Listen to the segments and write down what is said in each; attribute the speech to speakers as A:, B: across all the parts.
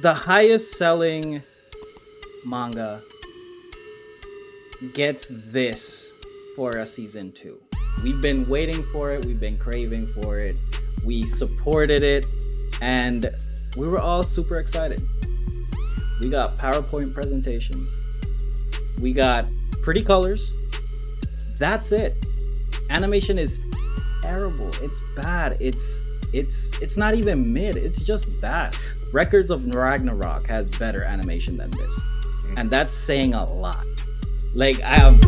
A: The highest selling manga gets this for a season 2. We've been waiting for it, we've been craving for it, we supported it, and we were all super excited. We got PowerPoint presentations, we got pretty colors. That's it. Animation is terrible. It's bad. It's not even mid. It's just bad. Records of Ragnarok has better animation than this, and that's saying a lot. Like I have.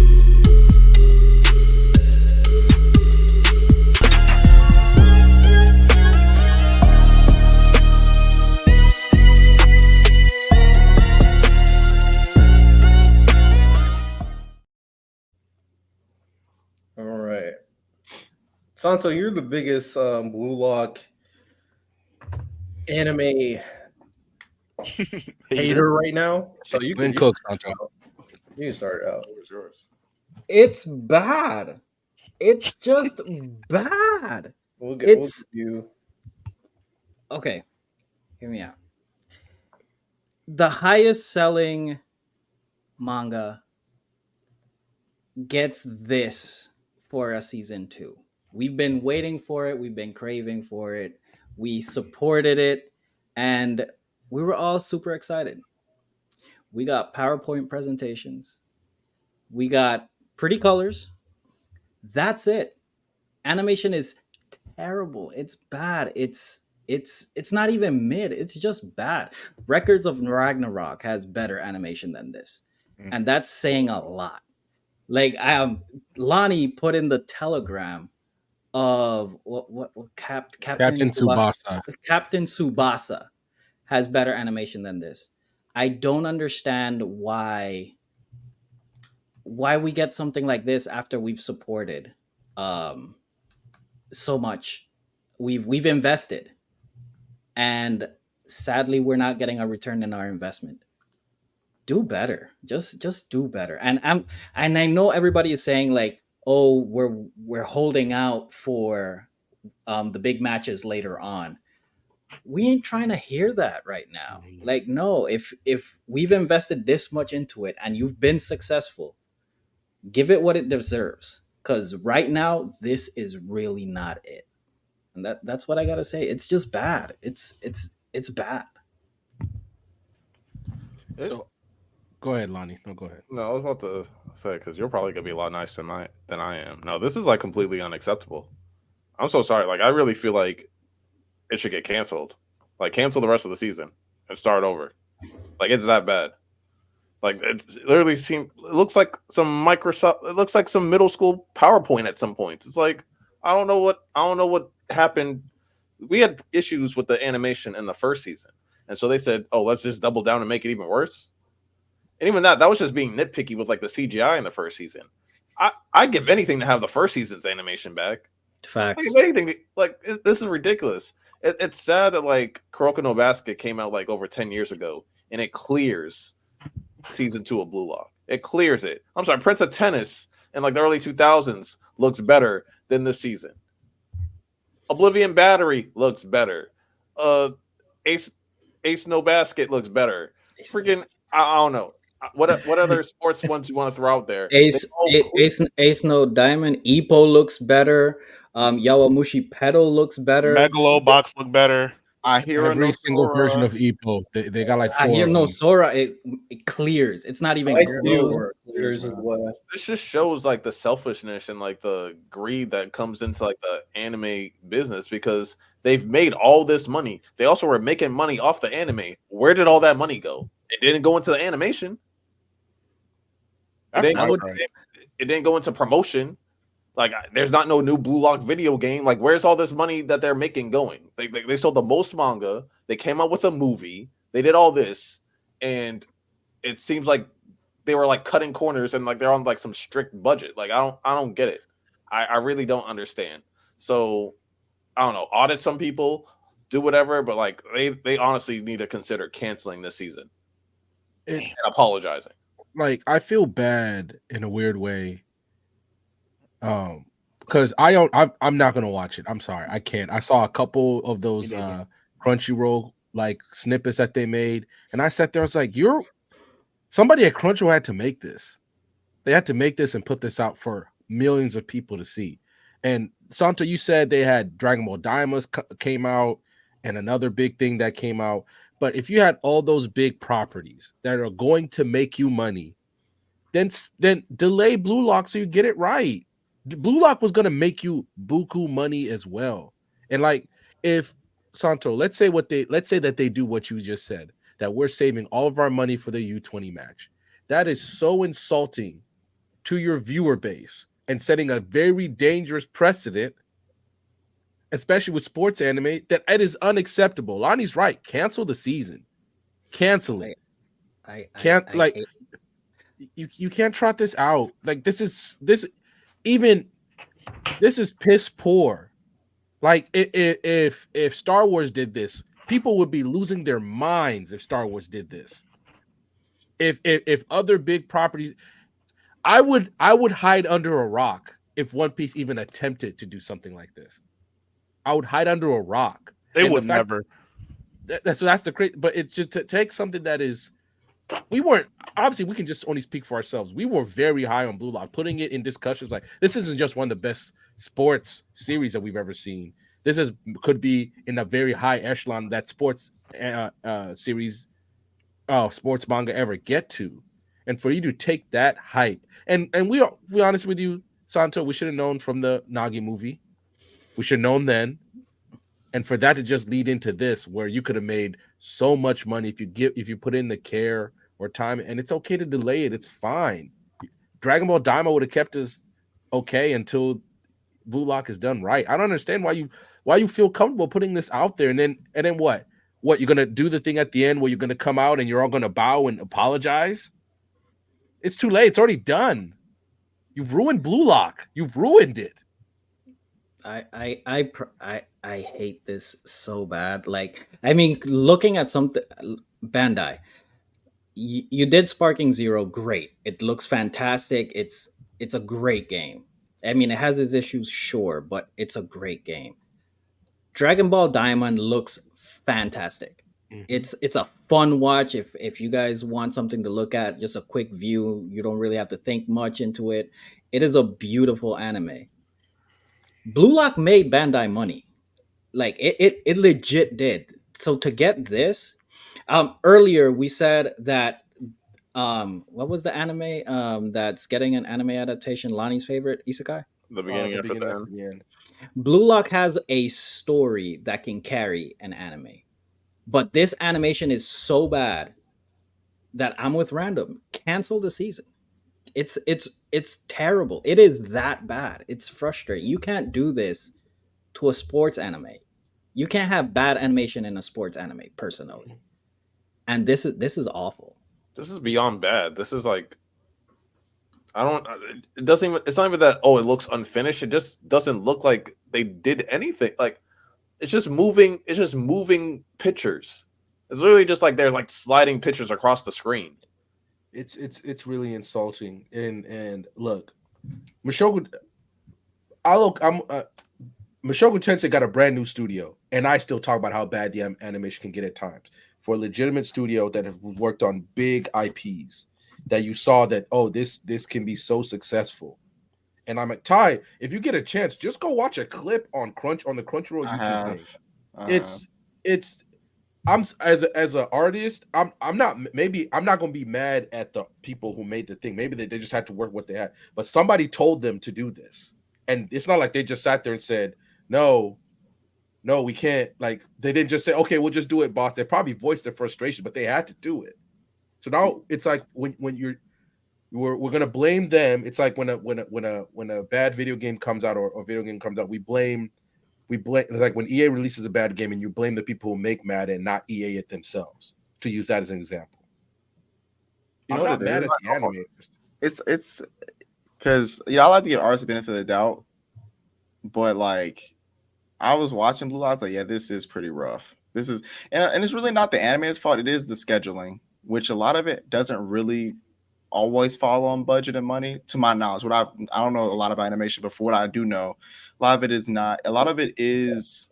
B: All right, Santo, you're the biggest Blue Lock anime hater right now, so you can
C: cook, Sancho.
B: You can start it out.
D: What's yours?
A: It's bad. It's just bad.
B: We'll
A: It's
B: give you.
A: okay. Hear me out. The highest selling manga gets this for a season 2. We've been waiting for it, we've been craving for it, we supported it, and we were all super excited. We got PowerPoint presentations, we got pretty colors. That's it. Animation is terrible. It's bad. It's not even mid. It's just bad. Records of Ragnarok has better animation than this, and that's saying a lot. Like Lonnie put in the telegram of what
C: Captain Tsubasa.
A: Captain Tsubasa has better animation than this. I don't understand why we get something like this after we've supported um so much. We've invested, and sadly we're not getting a return in our investment. Do better. Just do better. And I know everybody is saying like, oh, we're holding out for the big matches later on. We ain't trying to hear that right now. Like, no, if we've invested this much into it and you've been successful, give it what it deserves. Because right now, this is really not it. And that's what I gotta say. It's just bad. It's bad.
C: So, go ahead, Lonnie. No, go ahead.
D: No, I was about to say because you're probably gonna be a lot nicer than I am. No, this is like completely unacceptable. I'm so sorry. Like I really feel like it should get canceled. Like cancel the rest of the season and start over. Like it's that bad. Like it's literally it looks like some Microsoft. It looks like some middle school PowerPoint at some points. It's like I don't know what happened. We had issues with the animation in the first season, and so they said, "Oh, let's just double down and make it even worse." And even that was just being nitpicky with like the CGI in the first season. I give anything to have the first season's animation back.
A: Facts.
D: Like, anything like this is ridiculous. It's sad that like Kuroko no Basket came out like over 10 years ago and it clears season 2 of Blue Lock. It clears it. I'm sorry, Prince of Tennis in like the early 2000s looks better than this season. Oblivion Battery looks better. Ace No Basket looks better. Freaking I don't know. What other sports ones you want to throw out there?
A: Ace No Diamond. Ippo looks better. Yawamushi Pedal looks better.
E: Megalobox look better.
C: Every single version of Ippo, they got like
A: I
C: 4
A: hear
C: of
A: no
C: them.
A: Sora. It clears. It's not even close.
D: This just shows like the selfishness and like the greed that comes into like the anime business because they've made all this money. They also were making money off the anime. Where did all that money go? It didn't go into the animation. It didn't go into promotion. Like, there's not no new Blue Lock video game. Like, where's all this money that they're making going? They sold the most manga. They came out with a movie. They did all this, and it seems like they were like cutting corners and like they're on like some strict budget. Like, I don't get it. I really don't understand. So, I don't know. Audit some people, do whatever, but like they honestly need to consider canceling this season and apologizing.
C: Like, I feel bad in a weird way. Because I'm not gonna watch it. I'm sorry, I can't. I saw a couple of those Crunchyroll like snippets that they made, and I sat there. I was like, "You're somebody at Crunchyroll had to make this. They had to make this and put this out for millions of people to see." And Santo, you said they had Dragon Ball Daima came out, and another big thing that came out. But if you had all those big properties that are going to make you money, then delay Blue Lock so you get it right. Blue Lock was gonna make you buku money as well. And like if Santo, let's say that they do what you just said, that we're saving all of our money for the U20 match. That is so insulting to your viewer base and setting a very dangerous precedent, especially with sports anime, that it is unacceptable. Lonnie's right. Cancel the season. Cancel it. Can't
A: I
C: like
A: hate.
C: you can't trot this out. Like even this is piss poor. Like if Star Wars did this, people would be losing their minds if Star Wars did this. If other big properties, I would hide under a rock if One Piece even attempted to do something like this. I would hide under a rock.
E: They
C: And
E: would never.
C: That's the crazy. But it's just to take something that is we weren't obviously we can just only speak for ourselves. We were very high on Blue Lock, putting it in discussions like this isn't just one of the best sports series that we've ever seen. This is could be in a very high echelon that sports series, sports manga ever get to. And for you to take that hype, and we honest with you, Santo, we should have known from the Nagi movie. We should have known then. And for that to just lead into this, where you could have made so much money if you put in the care or time, and it's okay to delay it, it's fine. Dragon Ball Daima would have kept us okay until Blue Lock is done right. I don't understand why you feel comfortable putting this out there, and then what? What you're gonna do the thing at the end where you're gonna come out and you're all gonna bow and apologize? It's too late. It's already done. You've ruined Blue Lock. You've ruined it.
A: I hate this so bad. Like, I mean, looking at something, Bandai, you did Sparking Zero, great. It looks fantastic. It's a great game. I mean, it has its issues, sure, but it's a great game. Dragon Ball Diamond looks fantastic.
C: Mhm.
A: It's a fun watch if you guys want something to look at, just a quick view. You don't really have to think much into it. It is a beautiful anime. Blue Lock made Bandai money. Like it legit did. So to get this, earlier we said that what was the anime that's getting an anime adaptation? Lonnie's favorite isekai.
D: The beginning
C: The
D: after
C: beginning
D: the
C: after
D: end.
C: the end.
A: Blue Lock has a story that can carry an anime, but this animation is so bad that I'm with Random. Cancel the season. It's terrible. It is that bad. It's frustrating. You can't do this to a sports anime. You can't have bad animation in a sports anime, personally. And this is awful.
D: This is beyond bad. This is like I don't. It doesn't even. It's not even that. Oh, it looks unfinished. It just doesn't look like they did anything. Like it's just moving. It's just moving pictures. It's literally just like they're like sliding pictures across the screen.
C: It's really insulting. And look, Mushoku, I look, I'm Mushoku Tensei got a brand new studio, and I still talk about how bad the animation can get at times for a legitimate studio that have worked on big IPs. That you saw that this can be so successful. And I'm at Ty. If you get a chance, just go watch a clip on the Crunchyroll
E: I
C: YouTube
E: have.
C: thing. It's I'm as an artist, I'm not maybe I'm not gonna be mad at the people who made the thing. Maybe they just had to work what they had, but somebody told them to do this, and it's not like they just sat there and said no, no, we can't. Like they didn't just say okay, we'll just do it, boss. They probably voiced their frustration, but they had to do it. So now it's like when we're gonna blame them. It's like when a bad video game comes out or video game comes out, we blame like when EA releases a bad game and you blame the people who make Madden, not EA it themselves. To use that as an example,
E: You
C: I'm
E: know what
C: not
E: it
C: mad
E: is?
C: at the animators.
E: It's because I like to give artists the benefit of the doubt, but like I was watching Blue Lock, I was like, yeah, this is pretty rough. This is and it's really not the animator's fault. It is the scheduling, which a lot of it doesn't really always fall on budget and money, to my knowledge. I don't know a lot about animation, but for what I do know, a lot of it is not. A lot of it is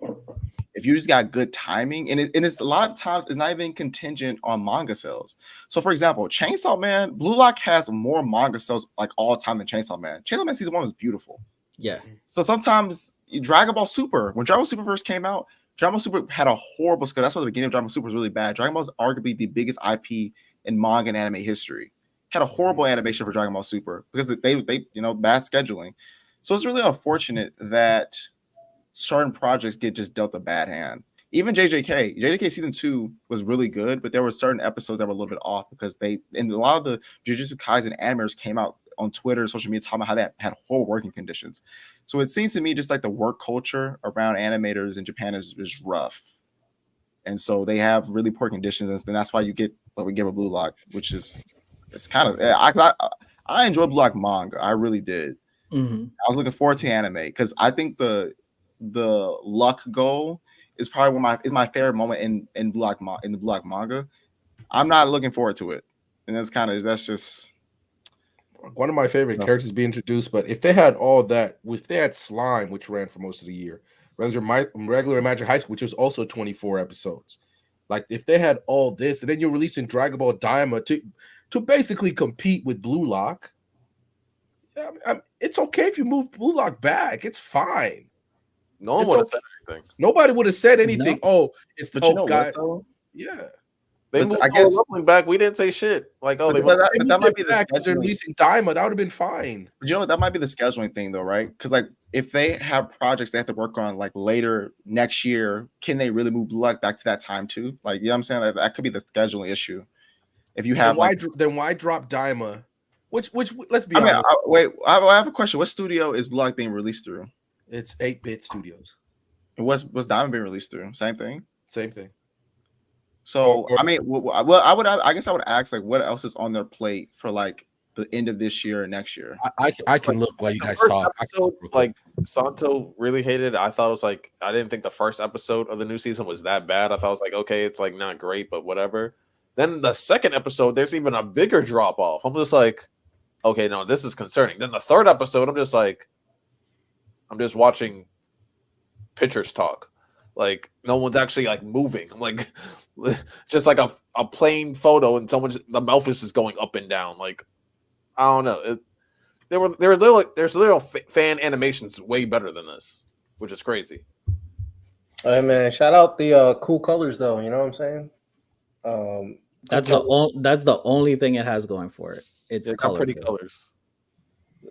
E: if you just got good timing, and it's a lot of times it's not even contingent on manga sales. So, for example, Chainsaw Man, Blue Lock has more manga sales like all time than Chainsaw Man. Chainsaw Man season 1 was beautiful.
A: Yeah.
E: So sometimes Dragon Ball Super, when Dragon Ball Super first came out, Dragon Ball Super had a horrible schedule. That's why the beginning of Dragon Ball Super was really bad. Dragon Ball is arguably the biggest IP in manga and anime history. Had a horrible animation for Dragon Ball Super because they bad scheduling. So it's really unfortunate that certain projects get just dealt a bad hand. Even JJK season 2 was really good, but there were certain episodes that were a little bit off because a lot of the Jujutsu Kaisen animators came out on Twitter, social media, talking about how they had horrible working conditions. So it seems to me just like the work culture around animators in Japan is rough. And so they have really poor conditions, and that's why you get what we get with Blue Lock, which is it's kind of I enjoyed Blue Lock manga. I really did.
A: Mm-hmm.
E: I was looking forward to anime because I think the luck goal is probably my favorite moment in Blue Lock in the Blue Lock manga. I'm not looking forward to it, and that's just
C: one of my favorite
E: No.
C: characters being introduced. But if they had all that, if they had Slime, which ran for most of the year, regular Imagine High School, which was also 24 episodes, like if they had all this, and then you're releasing Dragon Ball Daima to basically compete with Blue Lock, it's okay if you move Blue Lock back. It's fine.
D: No one
C: It's
D: would have
C: okay.
D: said anything.
C: Nobody would have said anything.
A: No.
C: Oh, it's
E: But
C: oh
E: you know
C: God,
E: what though?
C: yeah.
D: They
E: But
D: moved
E: I guess-
D: Leveling back. We didn't say shit. Like, oh,
E: But,
D: they
E: but
D: moved.
E: that might be the
C: back because they're
E: scheduling.
C: releasing Daima. That would have been fine.
E: But you know what? That might be the scheduling thing, though, right? Because like if they have projects they have to work on like later next year, can they really move Blue Lock back to that time too? Like, you know what I'm saying? Like, that could be the scheduling issue. If you have
C: then why drop Daima? Which let's be
E: I mean,
C: honest.
E: I have a question. What studio is Blue Lock being released through?
C: It's 8-Bit Studios.
E: And what's Diamond being released through? Same thing.
C: Same thing.
E: So I mean, I guess I would ask like, what else is on their plate for like the end of this year or next year?
C: I can look while you
D: The
C: guys
D: first
C: talk.
D: episode, like Santo really hated it. I thought it was like I didn't think the first episode of the new season was that bad. I thought it was like okay, it's like not great, but whatever. Then the second episode, there's even a bigger drop off. I'm just like, okay, no, this is concerning. Then the third episode, I'm just watching pictures talk. Like no one's actually like moving. I'm like just like a plain photo and the mouth is just going up and down. Like I don't know. There's little fan animations way better than this, which is crazy.
B: Hey man, shout out the cool colors though. You know what I'm saying?
A: That's the only thing it has going for it. It's
D: got pretty
A: colorful.
D: colors.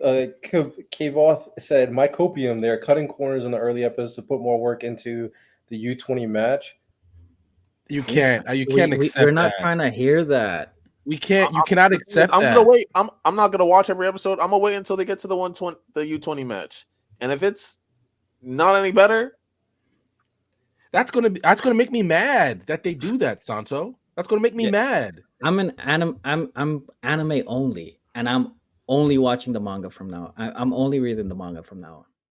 B: Kavoth said, "My copium. They're cutting corners in the early episodes to put more work into the U20 match."
C: You can't accept
A: We're not
C: that.
A: trying to hear that.
C: We can't. You cannot accept
D: I'm
C: that.
D: gonna wait. I'm not gonna watch every episode. I'm gonna wait until they get to the U20 match, and if it's not any better,
C: that's gonna make me mad that they do that, Santo. That's gonna make me mad.
A: I'm anime only, and I'm only watching the manga from now. I'm only reading the manga from now on.